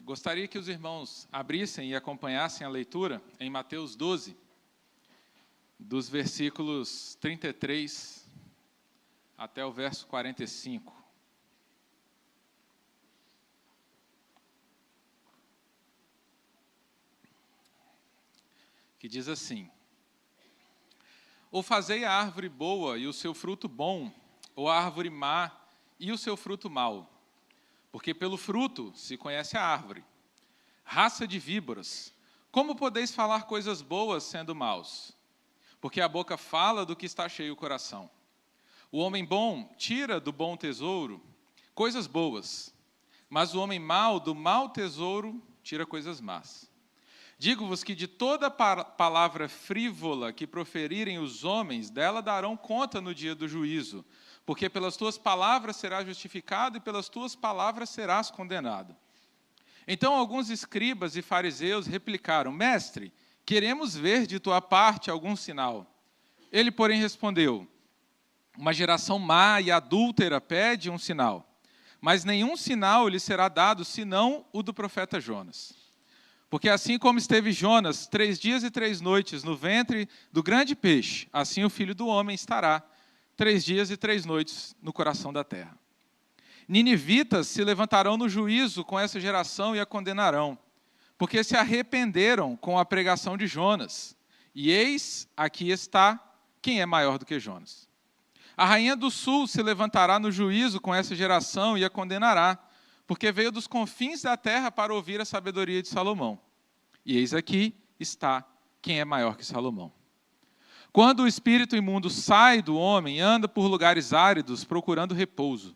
Gostaria que os irmãos abrissem e acompanhassem a leitura em Mateus 12, dos versículos 33 até o verso 45. Que diz assim: Ou fazei a árvore boa e o seu fruto bom, ou a árvore má e o seu fruto mau. Porque pelo fruto se conhece a árvore. Raça de víboras, como podeis falar coisas boas sendo maus? Porque a boca fala do que está cheio o coração. O homem bom tira do bom tesouro coisas boas, mas o homem mau do mau tesouro tira coisas más. Digo-vos que de toda palavra frívola que proferirem os homens, dela darão conta no dia do juízo, porque pelas tuas palavras serás justificado e pelas tuas palavras serás condenado. Então alguns escribas e fariseus replicaram: Mestre, queremos ver de tua parte algum sinal. Ele, porém, respondeu: Uma geração má e adúltera pede um sinal, mas nenhum sinal lhe será dado, senão o do profeta Jonas. Porque assim como esteve Jonas 3 dias e 3 noites no ventre do grande peixe, assim o Filho do Homem estará 3 dias e 3 noites no coração da terra. Ninivitas se levantarão no juízo com essa geração e a condenarão, porque se arrependeram com a pregação de Jonas. E eis, aqui está quem é maior do que Jonas. A rainha do sul se levantará no juízo com essa geração e a condenará, porque veio dos confins da terra para ouvir a sabedoria de Salomão. E eis aqui está quem é maior que Salomão. Quando o espírito imundo sai do homem, anda por lugares áridos, procurando repouso,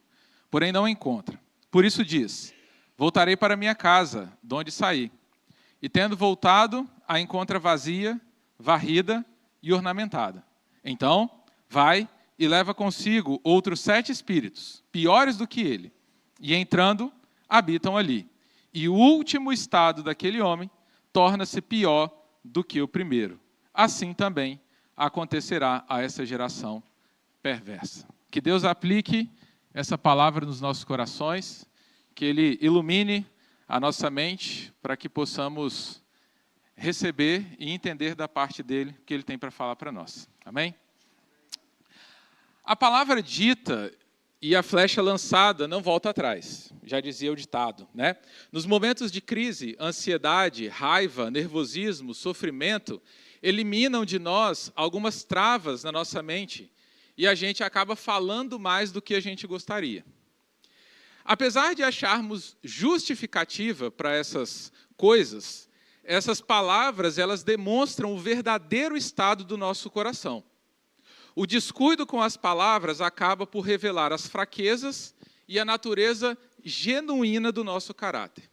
porém não encontra. Por isso diz: Voltarei para minha casa, de onde saí. E tendo voltado, a encontra vazia, varrida e ornamentada. Então, vai e leva consigo outros 7 espíritos, piores do que ele, e entrando, habitam ali. E o último estado daquele homem torna-se pior do que o primeiro. Assim também acontecerá a essa geração perversa. Que Deus aplique essa palavra nos nossos corações, que Ele ilumine a nossa mente para que possamos receber e entender da parte dEle o que Ele tem para falar para nós. Amém? A palavra dita e a flecha lançada não volta atrás, já dizia o ditado, né? Nos momentos de crise, ansiedade, raiva, nervosismo, sofrimento, eliminam de nós algumas travas na nossa mente e a gente acaba falando mais do que a gente gostaria. Apesar de acharmos justificativa para essas coisas, essas palavras, elas demonstram o verdadeiro estado do nosso coração. O descuido com as palavras acaba por revelar as fraquezas e a natureza genuína do nosso caráter.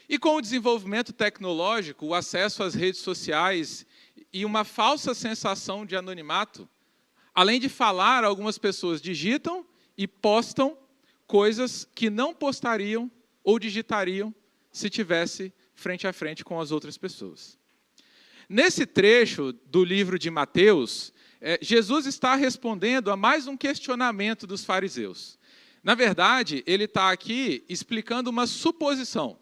E com o desenvolvimento tecnológico, o acesso às redes sociais e uma falsa sensação de anonimato, além de falar, algumas pessoas digitam e postam coisas que não postariam ou digitariam se tivesse frente a frente com as outras pessoas. Nesse trecho do livro de Mateus, Jesus está respondendo a mais um questionamento dos fariseus. Na verdade, ele está aqui explicando uma suposição.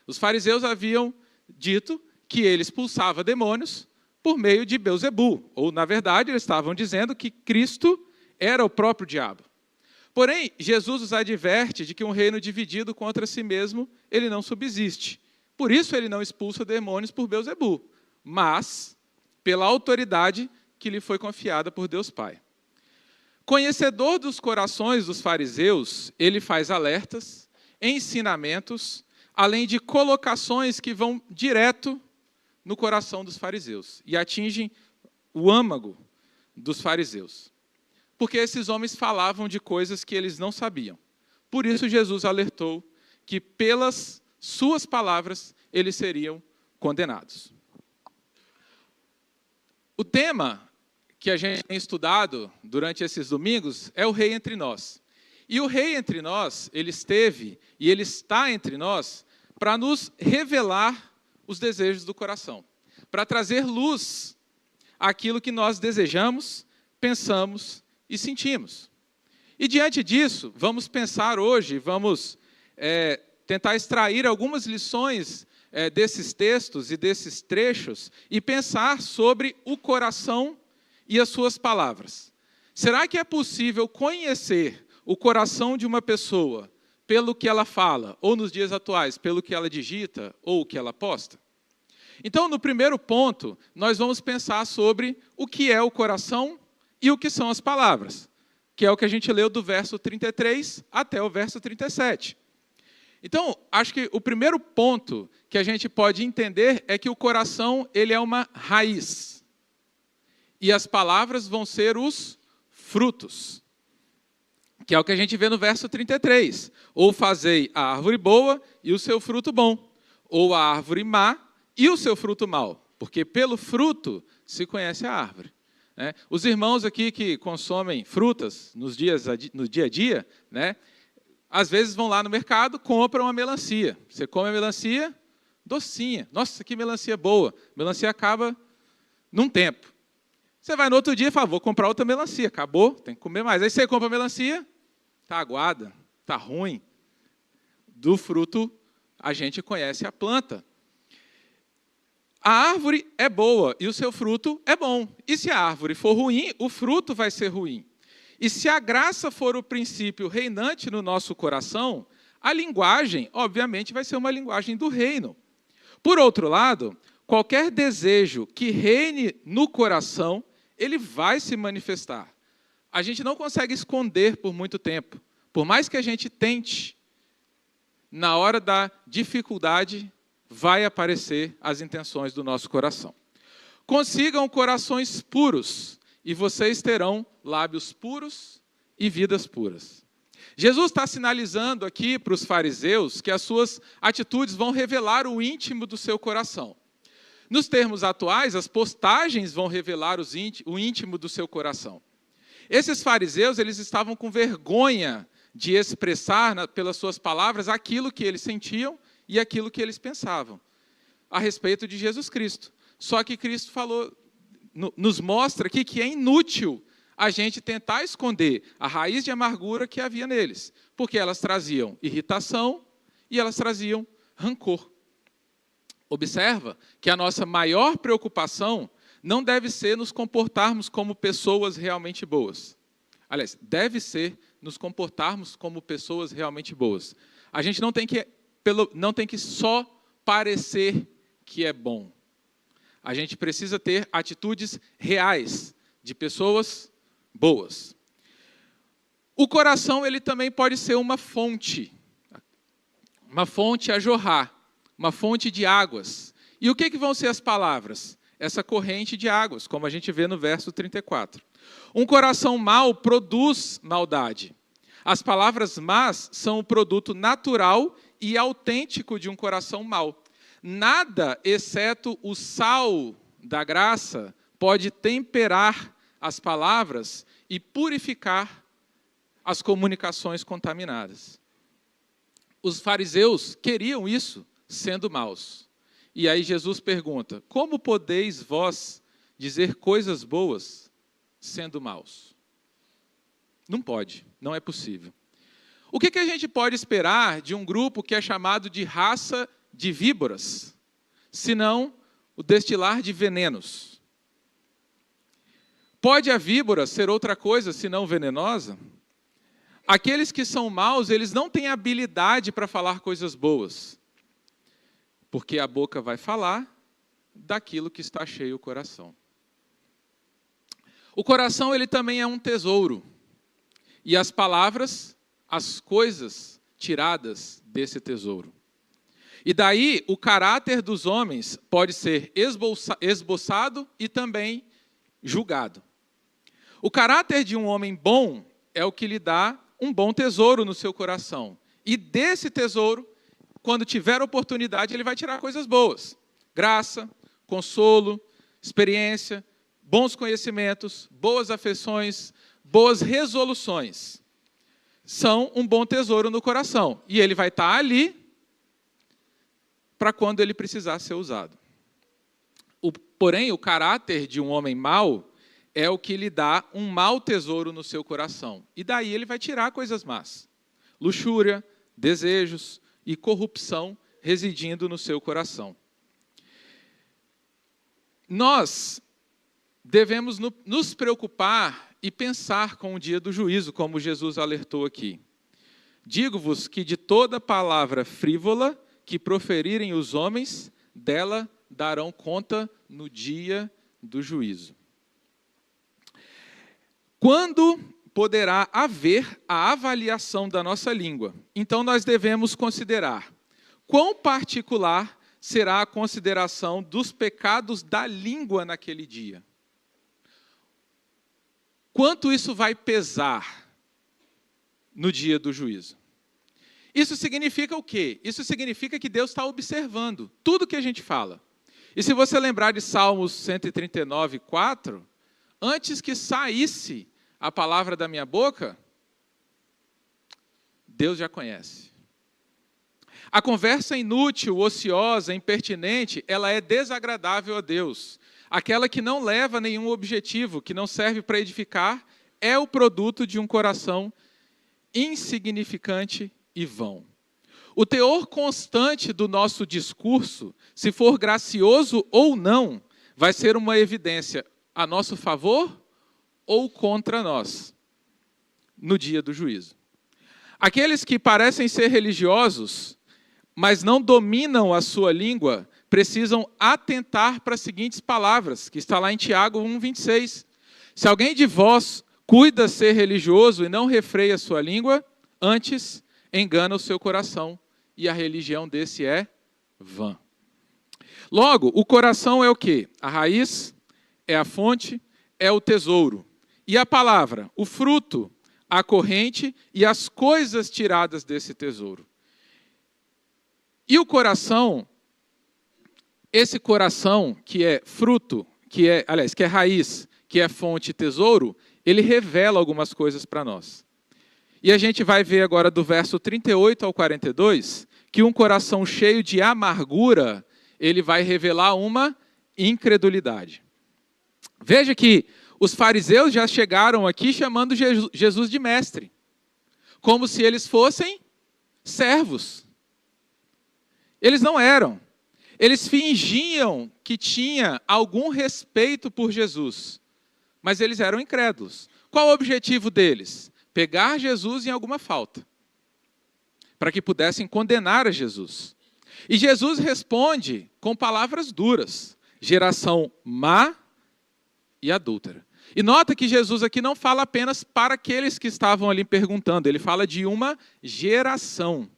Os fariseus haviam dito que ele expulsava demônios por meio de Belzebu, ou, na verdade, eles estavam dizendo que Cristo era o próprio diabo. Porém, Jesus os adverte de que um reino dividido contra si mesmo, ele não subsiste. Por isso, ele não expulsa demônios por Belzebu, mas pela autoridade que lhe foi confiada por Deus Pai. Conhecedor dos corações dos fariseus, ele faz alertas, ensinamentos, além de colocações que vão direto no coração dos fariseus e atingem o âmago dos fariseus. Porque esses homens falavam de coisas que eles não sabiam. Por isso Jesus alertou que pelas suas palavras eles seriam condenados. O tema que a gente tem estudado durante esses domingos é o Rei entre nós. E o Rei entre nós, ele esteve e ele está entre nós para nos revelar os desejos do coração, para trazer luz àquilo que nós desejamos, pensamos e sentimos. E diante disso, vamos pensar hoje, vamos tentar extrair algumas lições desses textos e desses trechos e pensar sobre o coração e as suas palavras. Será que é possível conhecer o coração de uma pessoa pelo que ela fala, ou nos dias atuais, pelo que ela digita ou o que ela posta? Então, no primeiro ponto, nós vamos pensar sobre o que é o coração e o que são as palavras, que é o que a gente leu do verso 33 até o verso 37. Então, acho que o primeiro ponto que a gente pode entender é que o coração ele é uma raiz. E as palavras vão ser os frutos, que é o que a gente vê no verso 33. Ou fazei a árvore boa e o seu fruto bom, ou a árvore má e o seu fruto mau, porque pelo fruto se conhece a árvore. Os irmãos aqui que consomem frutas no dia a dia, às vezes vão lá no mercado, compram uma melancia. Você come a melancia, docinha. Nossa, que melancia boa. Melancia acaba num tempo. Você vai no outro dia e fala, vou comprar outra melancia. Acabou, tem que comer mais. Aí você compra a melancia, está aguada, está ruim. Do fruto, a gente conhece a planta. A árvore é boa e o seu fruto é bom. E se a árvore for ruim, o fruto vai ser ruim. E se a graça for o princípio reinante no nosso coração, a linguagem, obviamente, vai ser uma linguagem do reino. Por outro lado, qualquer desejo que reine no coração, ele vai se manifestar. A gente não consegue esconder por muito tempo. Por mais que a gente tente, na hora da dificuldade, vai aparecer as intenções do nosso coração. Consigam corações puros, e vocês terão lábios puros e vidas puras. Jesus está sinalizando aqui para os fariseus que as suas atitudes vão revelar o íntimo do seu coração. Nos termos atuais, as postagens vão revelar o íntimo do seu coração. Esses fariseus, eles estavam com vergonha de expressar pelas suas palavras aquilo que eles sentiam e aquilo que eles pensavam a respeito de Jesus Cristo. Só que Cristo falou, nos mostra aqui que é inútil a gente tentar esconder a raiz de amargura que havia neles, porque elas traziam irritação e elas traziam rancor. Observa que a nossa maior preocupação não deve ser nos comportarmos como pessoas realmente boas. Aliás, deve ser nos comportarmos como pessoas realmente boas. A gente não tem que só parecer que é bom. A gente precisa ter atitudes reais de pessoas boas. O coração ele também pode ser uma fonte a jorrar, uma fonte de águas. E o que vão ser as palavras? Essa corrente de águas, como a gente vê no verso 34. Um coração mau produz maldade. As palavras más são o produto natural e autêntico de um coração mau. Nada, exceto o sal da graça, pode temperar as palavras e purificar as comunicações contaminadas. Os fariseus queriam isso, sendo maus. E aí Jesus pergunta, como podeis vós dizer coisas boas, sendo maus? Não pode, não é possível. O que a gente pode esperar de um grupo que é chamado de raça de víboras, senão o destilar de venenos? Pode a víbora ser outra coisa senão venenosa? Aqueles que são maus, eles não têm habilidade para falar coisas boas, porque a boca vai falar daquilo que está cheio o coração. O coração ele também é um tesouro, e as palavras, as coisas tiradas desse tesouro. E daí o caráter dos homens pode ser esboçado e também julgado. O caráter de um homem bom é o que lhe dá um bom tesouro no seu coração. E desse tesouro, quando tiver oportunidade, ele vai tirar coisas boas. Graça, consolo, experiência, bons conhecimentos, boas afeições, boas resoluções. São um bom tesouro no coração. E ele vai estar ali para quando ele precisar ser usado. Porém, o caráter de um homem mau é o que lhe dá um mau tesouro no seu coração. E daí ele vai tirar coisas más. Luxúria, desejos, e corrupção residindo no seu coração. Nós devemos nos preocupar e pensar com o dia do juízo, como Jesus alertou aqui. Digo-vos que de toda palavra frívola que proferirem os homens, dela darão conta no dia do juízo. Quando poderá haver a avaliação da nossa língua? Então nós devemos considerar quão particular será a consideração dos pecados da língua naquele dia. Quanto isso vai pesar no dia do juízo? Isso significa o quê? Isso significa que Deus está observando tudo que a gente fala. E se você lembrar de Salmos 139, 4, antes que saísse a palavra da minha boca, Deus já conhece. A conversa inútil, ociosa, impertinente, ela é desagradável a Deus. Aquela que não leva a nenhum objetivo, que não serve para edificar, é o produto de um coração insignificante e vão. O teor constante do nosso discurso, se for gracioso ou não, vai ser uma evidência a nosso favor ou contra nós, no dia do juízo. Aqueles que parecem ser religiosos, mas não dominam a sua língua, precisam atentar para as seguintes palavras, que está lá em Tiago 1,26. Se alguém de vós cuida ser religioso e não refreia a sua língua, antes engana o seu coração, e a religião desse é vã. Logo, o coração é o quê? A raiz, é a fonte, é o tesouro. E a palavra, o fruto, a corrente e as coisas tiradas desse tesouro. E o coração, esse coração que é fruto, que é raiz, que é fonte e tesouro, ele revela algumas coisas para nós. E a gente vai ver agora do verso 38 ao 42, que um coração cheio de amargura, ele vai revelar uma incredulidade. Veja que os fariseus já chegaram aqui chamando Jesus de mestre, como se eles fossem servos. Eles não eram. Eles fingiam que tinha algum respeito por Jesus, mas eles eram incrédulos. Qual o objetivo deles? Pegar Jesus em alguma falta, para que pudessem condenar a Jesus. E Jesus responde com palavras duras: geração má e adúltera. E nota que Jesus aqui não fala apenas para aqueles que estavam ali perguntando, ele fala de uma geração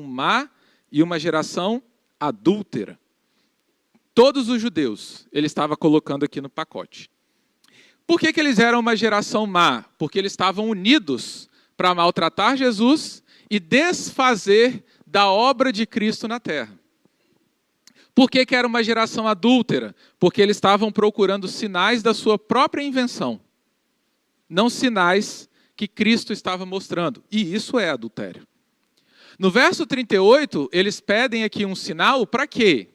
má e uma geração adúltera. Todos os judeus ele estava colocando aqui no pacote. Por que eles eram uma geração má? Porque eles estavam unidos para maltratar Jesus e desfazer da obra de Cristo na terra. Por que era uma geração adúltera? Porque eles estavam procurando sinais da sua própria invenção, não sinais que Cristo estava mostrando. E isso é adultério. No verso 38, eles pedem aqui um sinal para quê?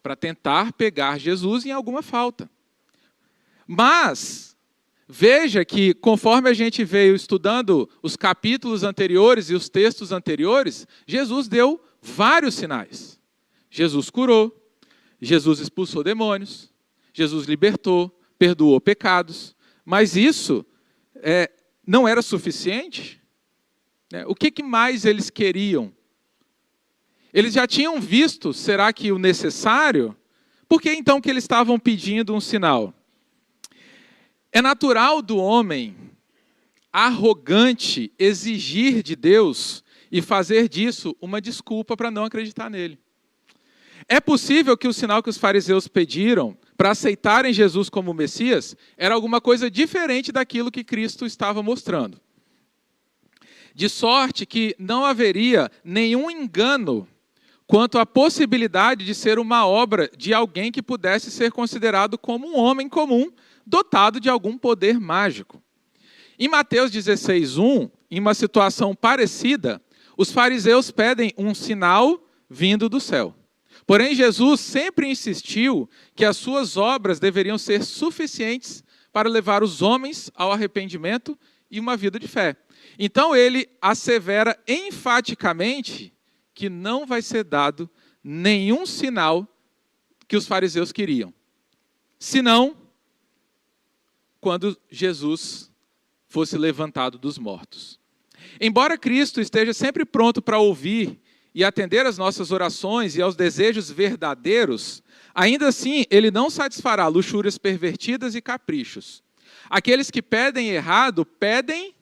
Para tentar pegar Jesus em alguma falta. Mas, veja que conforme a gente veio estudando os capítulos anteriores e os textos anteriores, Jesus deu vários sinais. Jesus curou, Jesus expulsou demônios, Jesus libertou, perdoou pecados. Mas isso não era suficiente? O que mais eles queriam? Eles já tinham visto, será que o necessário? Por que então que eles estavam pedindo um sinal? É natural do homem arrogante exigir de Deus e fazer disso uma desculpa para não acreditar nele. É possível que o sinal que os fariseus pediram para aceitarem Jesus como Messias era alguma coisa diferente daquilo que Cristo estava mostrando. De sorte que não haveria nenhum engano quanto à possibilidade de ser uma obra de alguém que pudesse ser considerado como um homem comum, dotado de algum poder mágico. Em Mateus 16:1, em uma situação parecida, os fariseus pedem um sinal vindo do céu. Porém, Jesus sempre insistiu que as suas obras deveriam ser suficientes para levar os homens ao arrependimento e uma vida de fé. Então, ele assevera enfaticamente que não vai ser dado nenhum sinal que os fariseus queriam, senão quando Jesus fosse levantado dos mortos. Embora Cristo esteja sempre pronto para ouvir e atender às nossas orações e aos desejos verdadeiros, ainda assim ele não satisfará luxúrias pervertidas e caprichos. Aqueles que pedem errado, pedem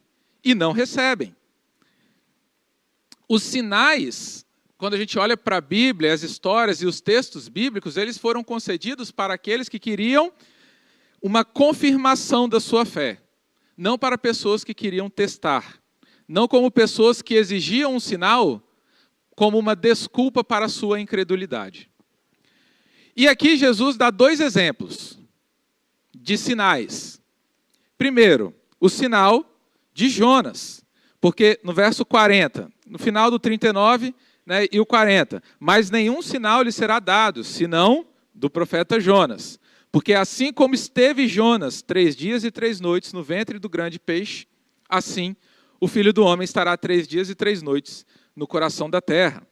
e não recebem. Os sinais, quando a gente olha para a Bíblia, as histórias e os textos bíblicos, eles foram concedidos para aqueles que queriam uma confirmação da sua fé, não para pessoas que queriam testar, não como pessoas que exigiam um sinal como uma desculpa para a sua incredulidade. E aqui Jesus dá 2 exemplos de sinais. Primeiro, o sinal de Jonas, porque no verso 40, no final do 39, né, e o 40, mas nenhum sinal lhe será dado, senão do profeta Jonas. Porque assim como esteve Jonas 3 dias e 3 noites no ventre do grande peixe, assim o Filho do Homem estará 3 dias e 3 noites no coração da terra.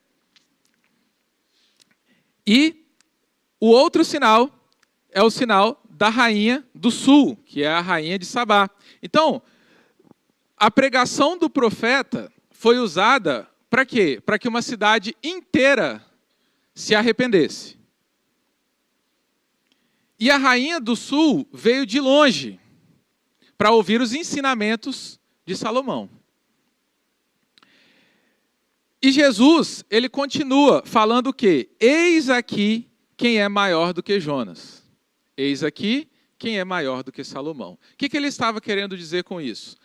E o outro sinal é o sinal da rainha do sul, que é a rainha de Sabá. Então, a pregação do profeta foi usada para quê? Para que uma cidade inteira se arrependesse. E a rainha do sul veio de longe para ouvir os ensinamentos de Salomão. E Jesus, ele continua falando o quê? Eis aqui quem é maior do que Jonas. Eis aqui quem é maior do que Salomão. O que ele estava querendo dizer com isso?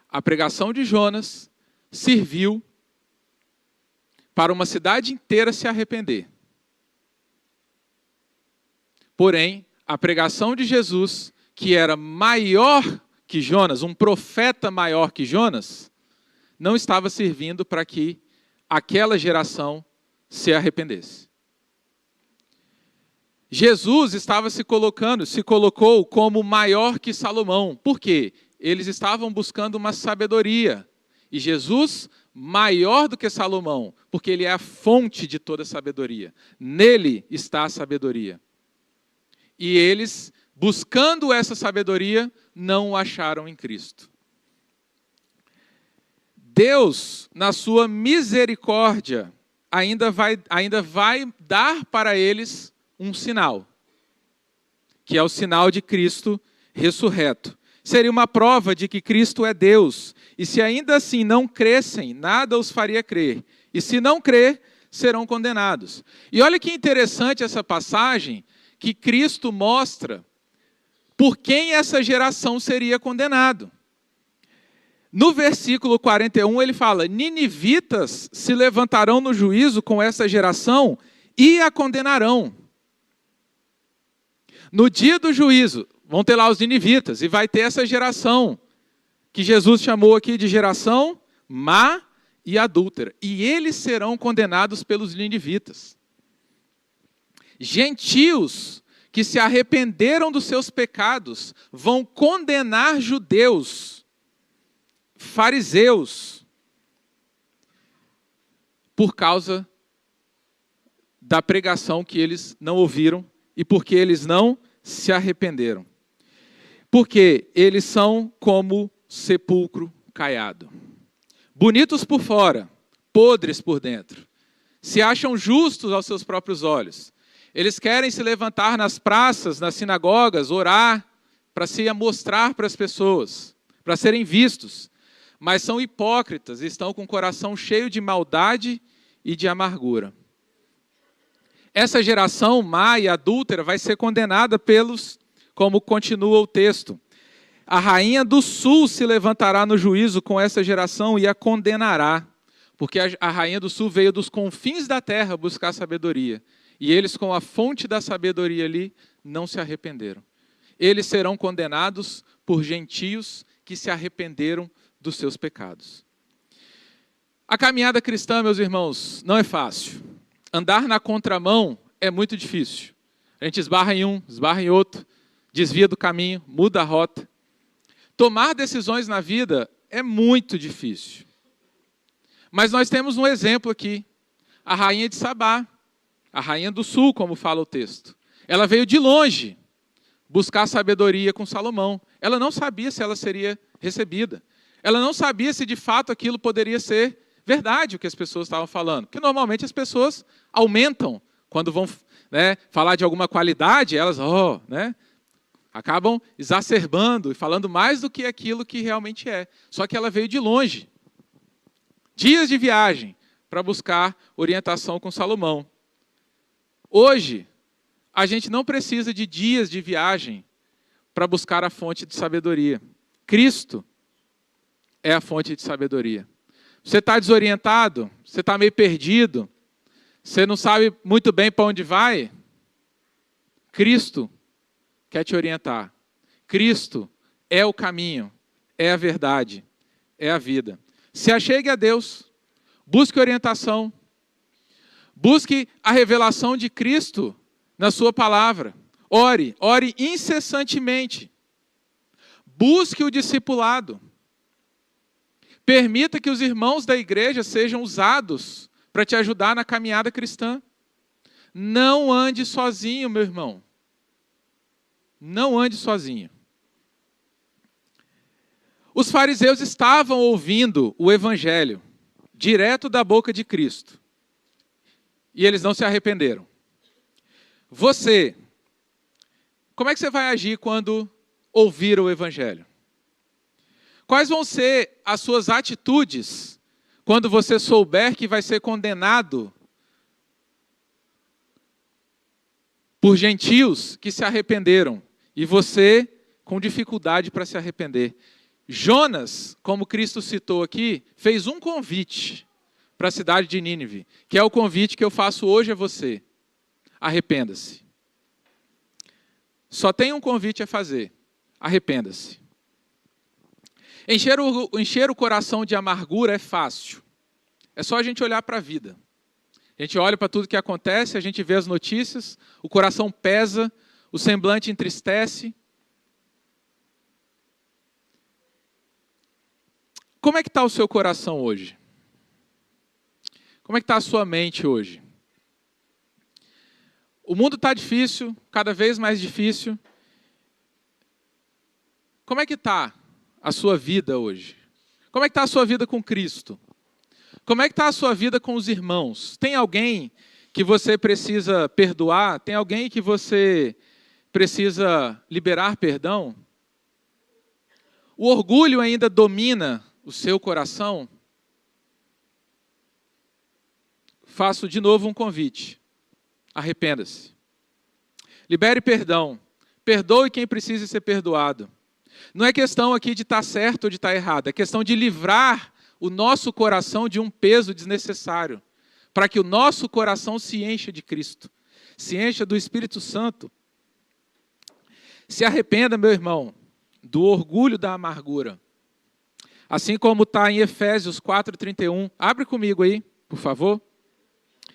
A pregação de Jonas serviu para uma cidade inteira se arrepender. Porém, a pregação de Jesus, que era maior que Jonas, um profeta maior que Jonas, não estava servindo para que aquela geração se arrependesse. Jesus estava se colocou como maior que Salomão. Por quê? Eles estavam buscando uma sabedoria. E Jesus, maior do que Salomão, porque ele é a fonte de toda sabedoria. Nele está a sabedoria. E eles, buscando essa sabedoria, não o acharam em Cristo. Deus, na sua misericórdia, ainda vai dar para eles um sinal, que é o sinal de Cristo ressurreto. Seria uma prova de que Cristo é Deus. E se ainda assim não crescem, nada os faria crer. E se não crer, serão condenados. E olha que interessante essa passagem, que Cristo mostra por quem essa geração seria condenado. No versículo 41, ele fala: ninivitas se levantarão no juízo com essa geração e a condenarão. No dia do juízo, vão ter lá os ninivitas, e vai ter essa geração, que Jesus chamou aqui de geração má e adúltera. E eles serão condenados pelos ninivitas. Gentios que se arrependeram dos seus pecados vão condenar judeus, fariseus, por causa da pregação que eles não ouviram e porque eles não se arrependeram. Porque eles são como sepulcro caiado. Bonitos por fora, podres por dentro. Se acham justos aos seus próprios olhos. Eles querem se levantar nas praças, nas sinagogas, orar, para se mostrar para as pessoas, para serem vistos. Mas são hipócritas e estão com o coração cheio de maldade e de amargura. Essa geração má e adúltera vai ser condenada pelos, como continua o texto. A rainha do sul se levantará no juízo com essa geração e a condenará. Porque a rainha do sul veio dos confins da terra buscar sabedoria. E eles, com a fonte da sabedoria ali, não se arrependeram. Eles serão condenados por gentios que se arrependeram dos seus pecados. A caminhada cristã, meus irmãos, não é fácil. Andar na contramão é muito difícil. A gente esbarra em um, esbarra em outro, desvia do caminho, muda a rota. Tomar decisões na vida é muito difícil. Mas nós temos um exemplo aqui. a rainha de Sabá, a rainha do sul, como fala o texto. Ela veio de longe buscar sabedoria com Salomão. Ela não sabia se ela seria recebida. Ela não sabia se de fato aquilo poderia ser verdade, o que as pessoas estavam falando. Porque normalmente as pessoas aumentam quando vão, né, falar de alguma qualidade, elas acabam exacerbando e falando mais do que aquilo que realmente é. Só que ela veio de longe. Dias de viagem para buscar orientação com Salomão. Hoje, a gente não precisa de dias de viagem para buscar a fonte de sabedoria. Cristo é a fonte de sabedoria. Você está desorientado? Você está meio perdido? Você não sabe muito bem para onde vai? Cristo quer te orientar. Cristo é o caminho, é a verdade, é a vida. Se achegue a Deus, busque orientação, busque a revelação de Cristo na sua palavra. Ore incessantemente. Busque o discipulado. Permita que os irmãos da igreja sejam usados para te ajudar na caminhada cristã. Não ande sozinho, meu irmão. Não ande sozinho. Os fariseus estavam ouvindo o evangelho direto da boca de Cristo. E eles não se arrependeram. Você, como é que você vai agir quando ouvir o evangelho? Quais vão ser as suas atitudes quando você souber que vai ser condenado por gentios que se arrependeram e você com dificuldade para se arrepender? Jonas, como Cristo citou aqui, fez um convite para a cidade de Nínive, que é o convite que eu faço hoje a você. Arrependa-se. Só tem um convite a fazer. Arrependa-se. Encher o coração de amargura é fácil. É só a gente olhar para a vida. A gente olha para tudo que acontece, a gente vê as notícias, o coração pesa, o semblante entristece. Como é que está o seu coração hoje? Como é que está a sua mente hoje? O mundo está difícil, cada vez mais difícil. Como é que está a sua vida hoje? Como é que está a sua vida com Cristo? Como é que está a sua vida com os irmãos? Tem alguém que você precisa perdoar? Tem alguém que você precisa liberar perdão? O orgulho ainda domina o seu coração? Faço de novo um convite. Arrependa-se. Libere perdão. Perdoe quem precisa ser perdoado. Não é questão aqui de estar certo ou de estar errado. É questão de livrar o nosso coração de um peso desnecessário. Para que o nosso coração se encha de Cristo. Se encha do Espírito Santo. Se arrependa, meu irmão, do orgulho da amargura. Assim como está em Efésios 4:31. Abre comigo aí, por favor.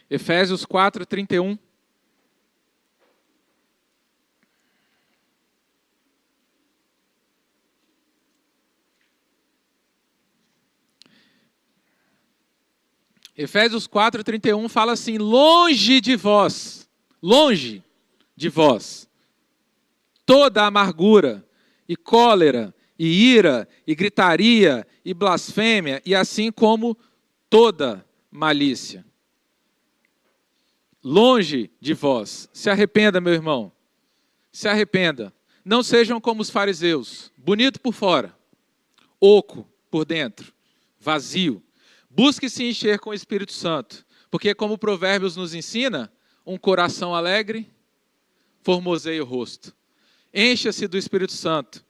Efésios 4:31. Efésios 4:31 fala assim: longe de vós, toda amargura e cólera e ira e gritaria e blasfêmia, e assim como toda malícia. Longe de vós. Se arrependa, meu irmão. Se arrependa. Não sejam como os fariseus, bonito por fora, oco por dentro, vazio. Busque se encher com o Espírito Santo, porque como Provérbios nos ensina, um coração alegre formoseia o rosto. Encha-se do Espírito Santo.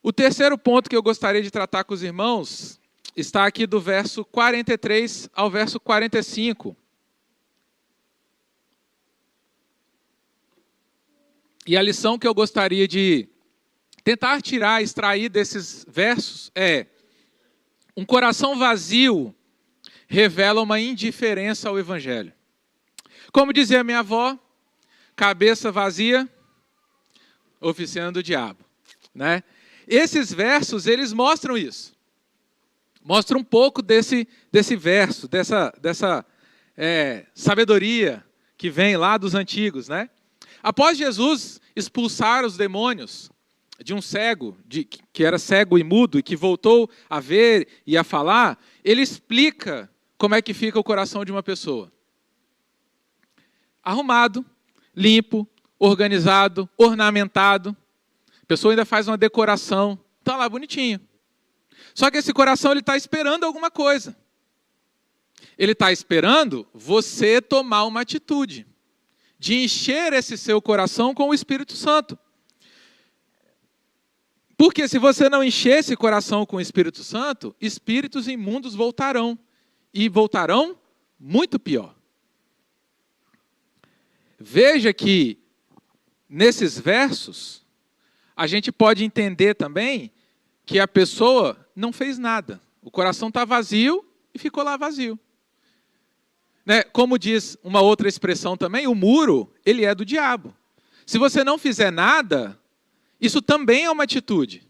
O terceiro ponto que eu gostaria de tratar com os irmãos está aqui do verso 43 ao verso 45. E a lição que eu gostaria de tentar extrair desses versos é: um coração vazio revela uma indiferença ao Evangelho. Como dizia minha avó, cabeça vazia, oficina do diabo, né? Esses versos, eles mostram isso. Mostram um pouco desse verso, dessa sabedoria que vem lá dos antigos, né? Após Jesus expulsar os demônios de um cego, que era cego e mudo, e que voltou a ver e a falar, ele explica como é que fica o coração de uma pessoa. Arrumado, limpo, organizado, ornamentado. A pessoa ainda faz uma decoração. Está lá bonitinho. Só que esse coração ele está esperando alguma coisa. Ele está esperando você tomar uma atitude de encher esse seu coração com o Espírito Santo. Porque se você não encher esse coração com o Espírito Santo, espíritos imundos voltarão. E voltarão muito pior. Veja que, nesses versos, a gente pode entender também que a pessoa não fez nada. O coração está vazio e ficou lá vazio. Né? Como diz uma outra expressão também, o muro, ele é do diabo. Se você não fizer nada, isso também é uma atitude.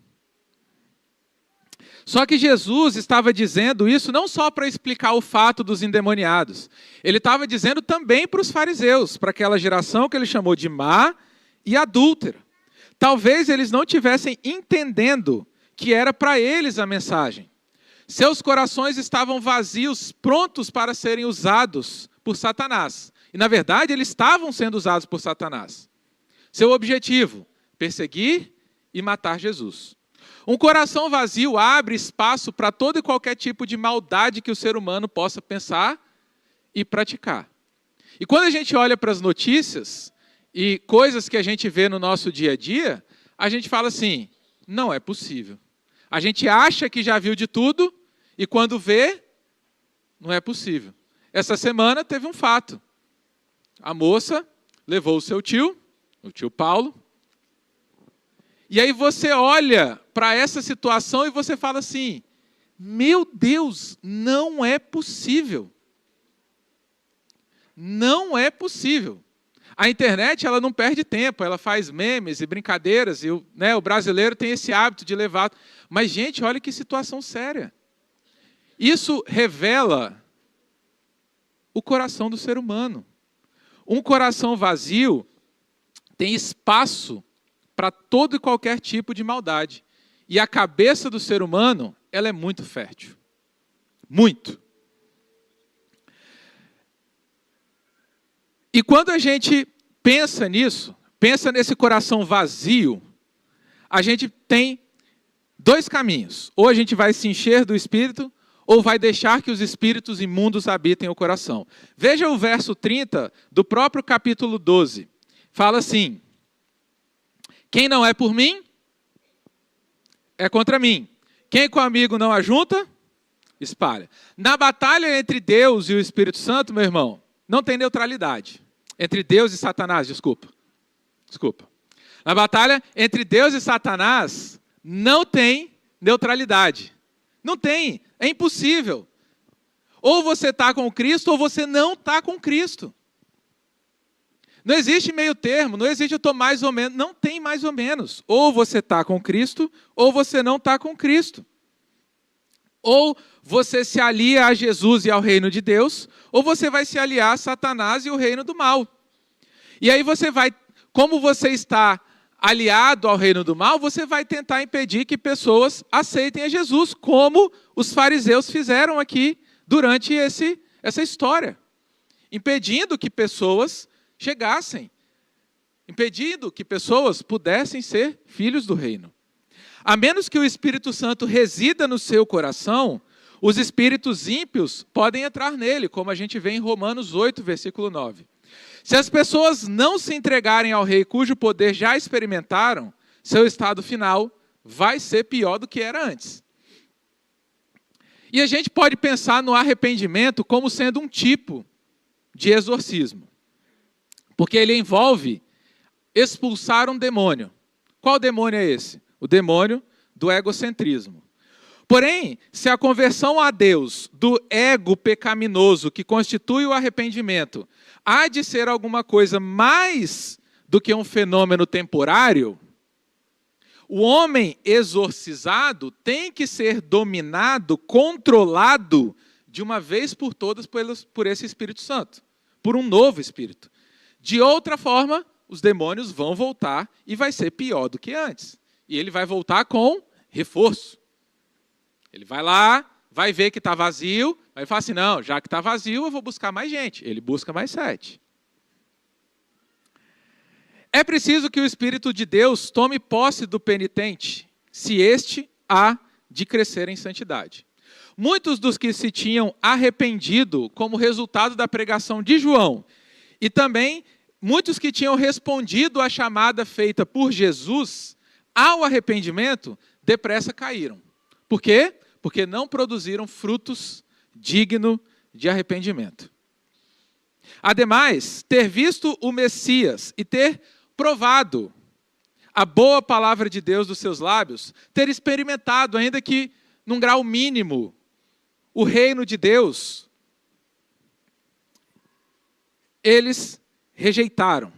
Só que Jesus estava dizendo isso não só para explicar o fato dos endemoniados. Ele estava dizendo também para os fariseus, para aquela geração que ele chamou de má e adúltera. Talvez eles não estivessem entendendo que era para eles a mensagem. Seus corações estavam vazios, prontos para serem usados por Satanás. E, na verdade, eles estavam sendo usados por Satanás. Seu objetivo, perseguir e matar Jesus. Um coração vazio abre espaço para todo e qualquer tipo de maldade que o ser humano possa pensar e praticar. E quando a gente olha para as notícias e coisas que a gente vê no nosso dia a dia, a gente fala assim, não é possível. A gente acha que já viu de tudo e quando vê, não é possível. Essa semana teve um fato. A moça levou o seu tio, o tio Paulo, e aí você olha para essa situação e você fala assim, meu Deus, não é possível. Não é possível. A internet ela não perde tempo, ela faz memes e brincadeiras, e o brasileiro tem esse hábito de levar. Mas, gente, olha que situação séria. Isso revela o coração do ser humano. Um coração vazio tem espaço para todo e qualquer tipo de maldade. E a cabeça do ser humano, ela é muito fértil. Muito. E quando a gente pensa nisso, pensa nesse coração vazio, a gente tem dois caminhos. Ou a gente vai se encher do Espírito, ou vai deixar que os espíritos imundos habitem o coração. Veja o verso 30 do próprio capítulo 12. Fala assim, quem não é por mim, é contra mim. Quem com amigo não ajunta, espalha. Na batalha entre Deus e o Espírito Santo, meu irmão, não tem neutralidade. Entre Deus e Satanás, desculpa. Na batalha entre Deus e Satanás, não tem neutralidade. Não tem, é impossível. Ou você está com Cristo, ou você não está com Cristo. Não existe meio termo, não existe eu estou mais ou menos, não tem mais ou menos. Ou você está com Cristo, ou você não está com Cristo. Ou você se alia a Jesus e ao reino de Deus, ou você vai se aliar a Satanás e o reino do mal. E aí você vai, como você está aliado ao reino do mal, você vai tentar impedir que pessoas aceitem a Jesus, como os fariseus fizeram aqui durante essa história. Impedindo que pessoas chegassem, impedindo que pessoas pudessem ser filhos do reino. A menos que o Espírito Santo resida no seu coração, os espíritos ímpios podem entrar nele, como a gente vê em Romanos 8, versículo 9. Se as pessoas não se entregarem ao rei cujo poder já experimentaram, seu estado final vai ser pior do que era antes. E a gente pode pensar no arrependimento como sendo um tipo de exorcismo. Porque ele envolve expulsar um demônio. Qual demônio é esse? O demônio do egocentrismo. Porém, se a conversão a Deus do ego pecaminoso que constitui o arrependimento há de ser alguma coisa mais do que um fenômeno temporário, o homem exorcizado tem que ser dominado, controlado de uma vez por todas por esse Espírito Santo, por um novo Espírito. De outra forma, os demônios vão voltar e vai ser pior do que antes. E ele vai voltar com reforço. Ele vai lá, vai ver que está vazio, vai falar assim, não, já que está vazio, eu vou buscar mais gente. Ele busca mais 7. É preciso que o Espírito de Deus tome posse do penitente, se este há de crescer em santidade. Muitos dos que se tinham arrependido como resultado da pregação de João, e também muitos que tinham respondido à chamada feita por Jesus ao arrependimento, depressa caíram. Por quê? Porque não produziram frutos dignos de arrependimento. Ademais, ter visto o Messias e ter provado a boa palavra de Deus dos seus lábios, ter experimentado, ainda que num grau mínimo, o reino de Deus, eles rejeitaram.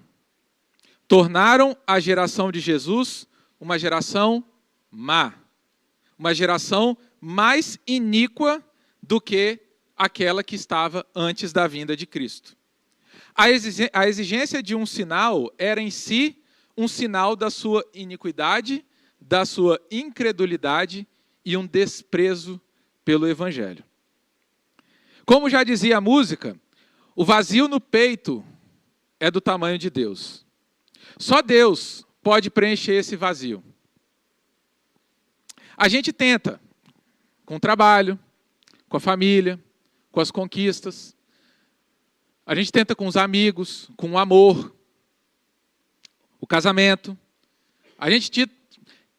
Tornaram a geração de Jesus uma geração má. Uma geração mais iníqua do que aquela que estava antes da vinda de Cristo. A exigência de um sinal era em si um sinal da sua iniquidade, da sua incredulidade e um desprezo pelo Evangelho. Como já dizia a música, o vazio no peito é do tamanho de Deus. Só Deus pode preencher esse vazio. A gente tenta, com o trabalho, com a família, com as conquistas. A gente tenta com os amigos, com o amor, o casamento. A gente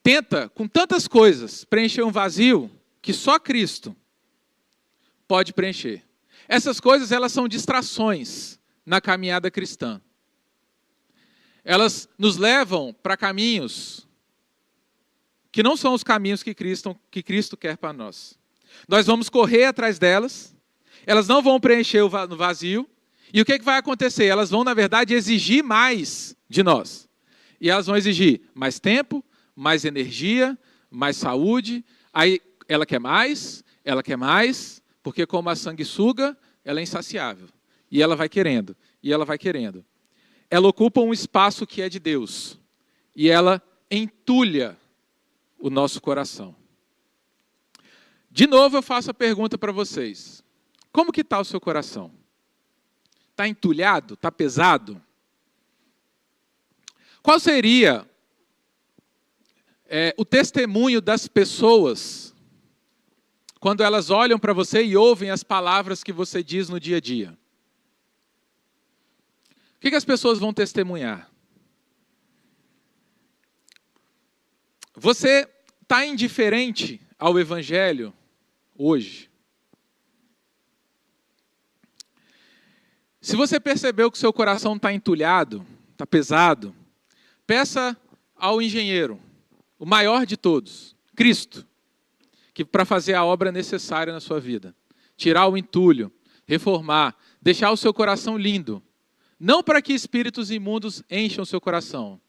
tenta, com tantas coisas, preencher um vazio que só Cristo pode preencher. Essas coisas, elas são distrações na caminhada cristã. Elas nos levam para caminhos que não são os caminhos que Cristo quer para nós. Nós vamos correr atrás delas, elas não vão preencher o vazio, e o que vai acontecer? Elas vão, na verdade, exigir mais de nós. E elas vão exigir mais tempo, mais energia, mais saúde. Aí ela quer mais, porque como a sanguessuga, ela é insaciável. E ela vai querendo, e ela vai querendo. Ela ocupa um espaço que é de Deus. E ela entulha o nosso coração. De novo eu faço a pergunta para vocês. Como que está o seu coração? Está entulhado? Está pesado? Qual seria o testemunho das pessoas quando elas olham para você e ouvem as palavras que você diz no dia a dia? O que as pessoas vão testemunhar? Você está indiferente ao Evangelho hoje? Se você percebeu que o seu coração está entulhado, está pesado, peça ao engenheiro, o maior de todos, Cristo, que para fazer a obra necessária na sua vida, tirar o entulho, reformar, deixar o seu coração lindo, não para que espíritos imundos encham o seu coração,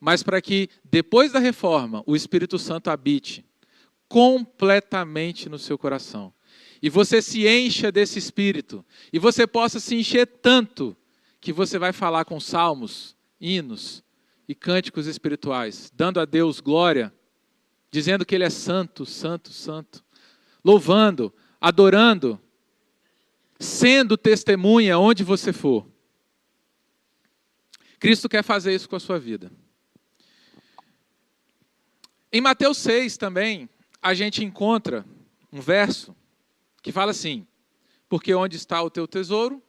mas para que, depois da reforma, o Espírito Santo habite completamente no seu coração. E você se encha desse Espírito, e você possa se encher tanto, que você vai falar com salmos, hinos e cânticos espirituais, dando a Deus glória, dizendo que Ele é santo, santo, santo, louvando, adorando, sendo testemunha onde você for. Cristo quer fazer isso com a sua vida. Em Mateus 6 também, a gente encontra um verso que fala assim: porque onde está o teu tesouro,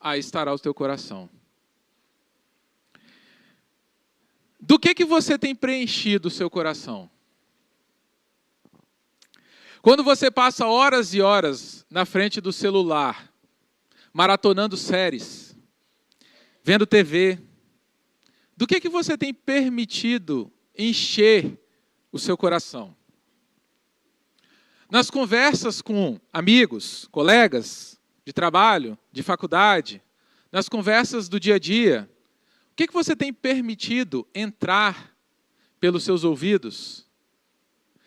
aí estará o teu coração. Do que você tem preenchido o seu coração? Quando você passa horas e horas na frente do celular, maratonando séries, vendo TV, do que você tem permitido encher o seu coração? Nas conversas com amigos, colegas de trabalho, de faculdade, nas conversas do dia a dia, o que você tem permitido entrar pelos seus ouvidos?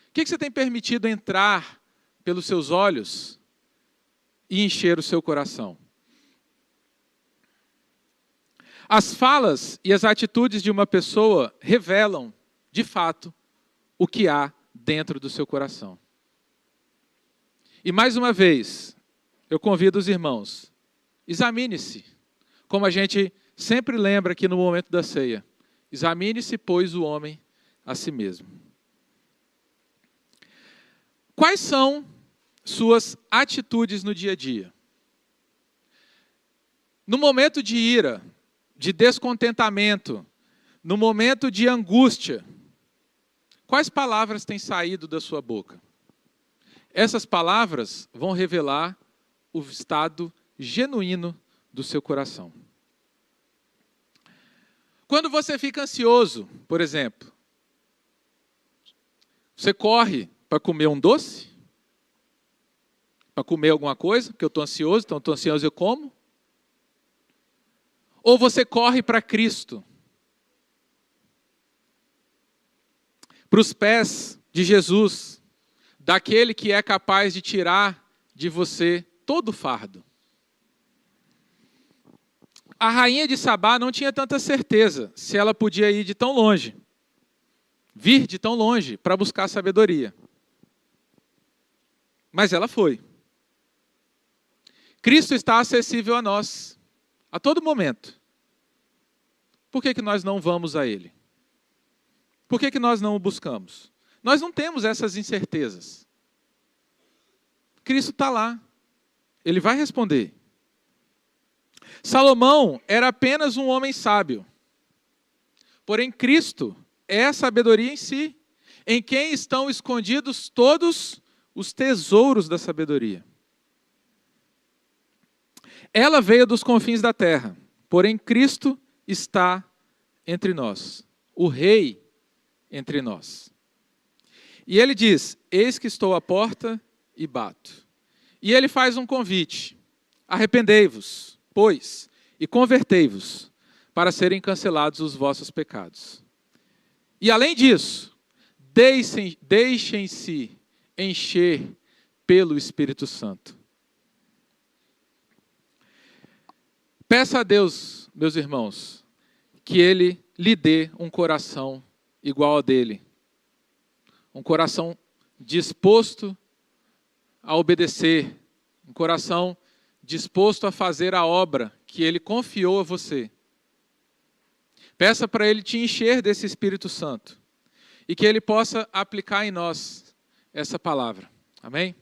O que você tem permitido entrar pelos seus olhos e encher o seu coração. As falas e as atitudes de uma pessoa revelam, de fato, o que há dentro do seu coração. E mais uma vez, eu convido os irmãos, examine-se, como a gente sempre lembra aqui no momento da ceia. Examine-se, pois, o homem a si mesmo. Quais são suas atitudes no dia a dia? No momento de ira, de descontentamento, no momento de angústia, quais palavras têm saído da sua boca? Essas palavras vão revelar o estado genuíno do seu coração. Quando você fica ansioso, por exemplo, você corre para comer um doce? Para comer alguma coisa? Porque eu estou ansioso, então estou ansioso, eu como? Ou você corre para Cristo? Para os pés de Jesus, daquele que é capaz de tirar de você todo o fardo. A rainha de Sabá não tinha tanta certeza se ela podia ir de tão longe, vir de tão longe para buscar sabedoria. Mas ela foi. Cristo está acessível a nós, a todo momento. Por que nós não vamos a Ele? Por que nós não o buscamos? Nós não temos essas incertezas. Cristo está lá. Ele vai responder. Salomão era apenas um homem sábio. Porém, Cristo é a sabedoria em si, em quem estão escondidos todos os tesouros da sabedoria. Ela veio dos confins da terra, porém Cristo está entre nós, o Rei entre nós. E ele diz, eis que estou à porta e bato. E ele faz um convite, arrependei-vos, pois, e convertei-vos, para serem cancelados os vossos pecados. E além disso, deixem-se encher pelo Espírito Santo. Peça a Deus, meus irmãos, que Ele lhe dê um coração igual ao dele. Um coração disposto a obedecer. Um coração disposto a fazer a obra que Ele confiou a você. Peça para Ele te encher desse Espírito Santo. E que Ele possa aplicar em nós essa palavra. Amém?